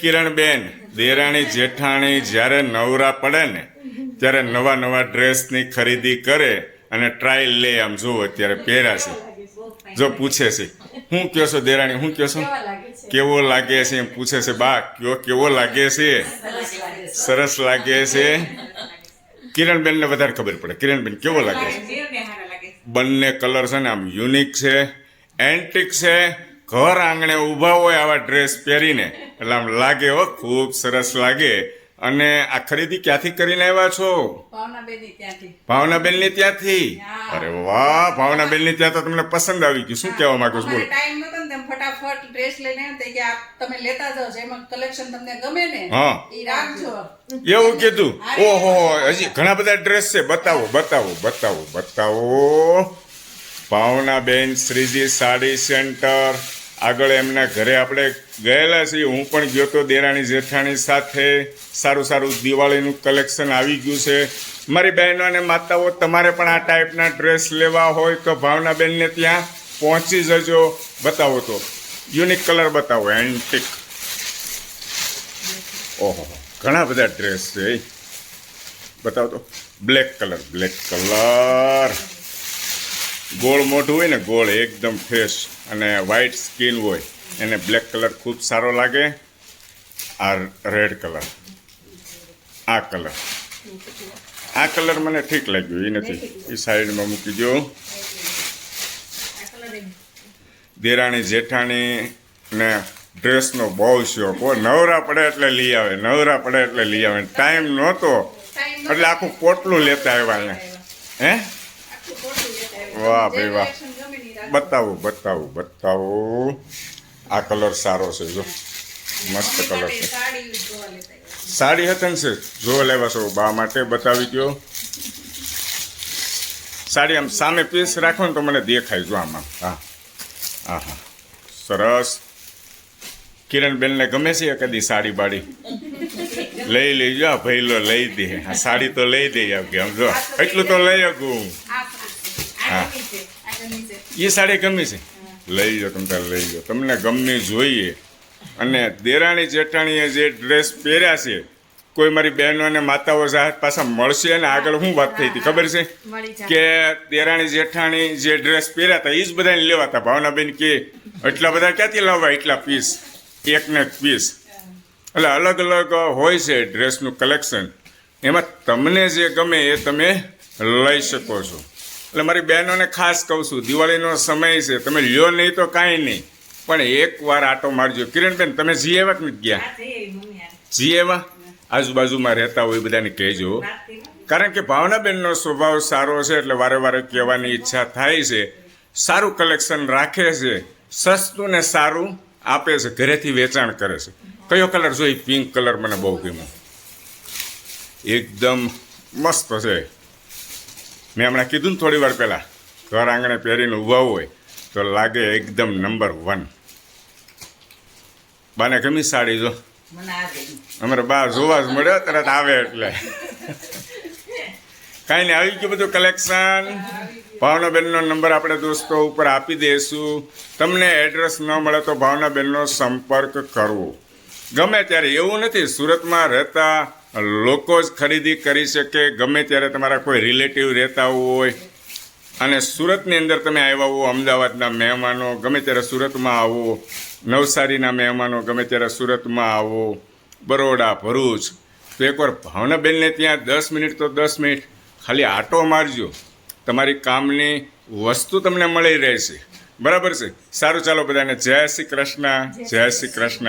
કિરણબેન, દેરાણી જેઠાણી જ્યારે નવરા પડે ને ત્યારે નવા નવા ડ્રેસની ખરીદી કરે અને ટ્રાયલ લે. આમ જુઓ અત્યારે પહેર્યા છે, જો પૂછે છે હું કયો છો દેરાણી, હું કયો છો, કેવો લાગે છે એમ પૂછે છે. બા કયો કેવો લાગે છે? સરસ લાગે છે. કિરણબેનને વધારે ખબર પડે. કિરણબેન કેવો લાગે છે? બંને કલર છે ને આમ યુનિક છે, એન્ટિક છે. ઘર આંગણે ઊભા હોય આવા ડ્રેસ પહેરીને એટલે આમ લાગે હો, ખૂબ સરસ લાગે. અને આ ખરીદી ક્યાંથી કરીને આવ્યા છો? ભાવનાબેન ની ત્યાંથી. અરે વાહ, ભાવનાબેન ની ત્યાં તો તમને પસંદ આવી ગયું. શું કહેવા માંગો છો? બોલો. ટાઈમ નતો ને ફટાફટ ડ્રેસ લઈને આવ્યા કે તમે લેતા જાઓ, જેમાં કલેક્શન તમને ગમે ને હા ઈ રાખજો. એવું કીધું? ઓહો, હજી ઘણા બધા ડ્રેસ છે. બતાવો બતાવો બતાવો બતાવો. ભાવનાબેન શ્રીજી સાડી સેન્ટર આગળ એમના ઘરે આપણે ગયેલા છીએ. હું પણ ગયો તો દેરાણી જેઠાણી સાથે. સારું સારું દિવાળીનું કલેક્શન આવી ગયું છે. મારી બહેનો અને માતાઓ, તમારે પણ આ ટાઈપના ડ્રેસ લેવા હોય તો ભાવનાબેનને ત્યાં પહોંચી જજો. બતાવો તો યુનિક કલર બતાવો, એન્ટિક. ઓહો, ઘણા બધા ડ્રેસ છે. બતાવો તો. Black colour, black colour. ગોળ મોઢું હોય ને, ગોળ એકદમ ફ્રેશ, અને વ્હાઈટ સ્કિન હોય એને બ્લેક કલર ખૂબ સારો લાગે. આ રેડ કલર, આ કલર, આ કલર મને ઠીક લાગ્યું. એ નથી, એ સાઈડમાં મૂકી દો. દેરાણી જેઠાણી ને ડ્રેસનો બહુ શોખ હો. નવરા પડે એટલે લઈ આવે, નવરા પડે એટલે લઈ આવે. ટાઈમ નહોતો એટલે આખું પોટલું લેતા આવ્યા અહીંયા. હે, વાહ ભાઈ વાહ. બતાવો બતાવો બતાવો. આ કલર સારો છે, જો મસ્ત કલર છે. સાડી હતી ને છે, જો લેવા છો બા માટે બતાવી દો. સાડી આમ સામે પીસ રાખો ને તો મને દેખાય. જો આમાં. હા હા હા, સરસ. કિરણબેનને ગમે છે કદી સાડી બાડી? લઈ લેજો ભાઈ, લો લઈ દે. આ સાડી તો લઈ દે. આમ જો એટલું તો લઈ શકું. હા, એ સાડી ગમી છે, લઈ જાઓ. તમે તારે લઈ જાઓ, તમને ગમવી જોઈએ. અને દેરાણી જેઠાણીએ જે ડ્રેસ પહેર્યા છે, કોઈ મારી બહેનો અને માતાઓ પાછા મળશે. અને આગળ શું વાત થઈ હતી ખબર છે કે દેરાણી જેઠાણી જે ડ્રેસ પહેર્યા હતા એ જ બધાને લેવા હતા. ભાવનાબેન કે એટલા બધા ક્યાંથી લાવવા, એટલા પીસ, એકને એક પીસ. એટલે અલગ અલગ હોય છે ડ્રેસનું કલેક્શન. એમાં તમને જે ગમે એ તમે લઈ શકો છો. એટલે મારી બહેનોને ખાસ કહું છું, દિવાળીનો સમય છે, તમે લ્યો નહીં તો કાંઈ નહીં, પણ એકવાર આટો મારજો. કિરણબેન, તમે જી આવ્યા કે નથી ગયા? જી આવ્યા? આજુબાજુમાં રહેતા હોય બધાને કહેજો. કારણ કે ભાવનાબેનનો સ્વભાવ સારો છે એટલે વારે વારે કહેવાની ઈચ્છા થાય છે. સારું કલેક્શન રાખે છે, સસ્તું ને સારું આપે છે, ઘરેથી વેચાણ કરે છે. કયો કલર જોઈ? પિંક કલર મને બહુ ગમ્યો, એકદમ મસ્ત છે. મેં હમણાં કીધું ને થોડી વાર પહેલાં, ઘર આંગણે પહેરીને ઊભા હોય તો લાગે એકદમ નંબર 1. બાને ગમી સાડી? જો અમારે બા જોવા જ મળ્યો, તરત આવે એટલે. કાંઈ નહીં, આવી ગયું બધું કલેક્શન. ભાવનાબેનનો નંબર આપણે દોસ્તો ઉપર આપી દઈશું. તમને એડ્રેસ ન મળે તો ભાવનાબેનનો સંપર્ક કરવો. ગમે ત્યારે, એવું નથી સુરતમાં રહેતા લોકો જ ખરીદી કરી શકે. ગમે ત્યારે તમારા કોઈ રિલેટિવ રહેતા હોય અને સુરતની અંદર તમે આવ્યા હો, અમદાવાદના મહેમાનો ગમે ત્યારે સુરતમાં આવો, નવસારીના મહેમાનો ગમે ત્યારે સુરતમાં આવો, બરોડા, ભરૂચ, તો એકવાર ભાવનાબેનને ત્યાં 10 મિનિટ તો 10 મિનિટ ખાલી આટો મારજો. તમારી કામની વસ્તુ તમને મળી રહેશે. બરાબર છે? સારું, ચાલો બધાને જય શ્રી કૃષ્ણ, જય શ્રી કૃષ્ણ.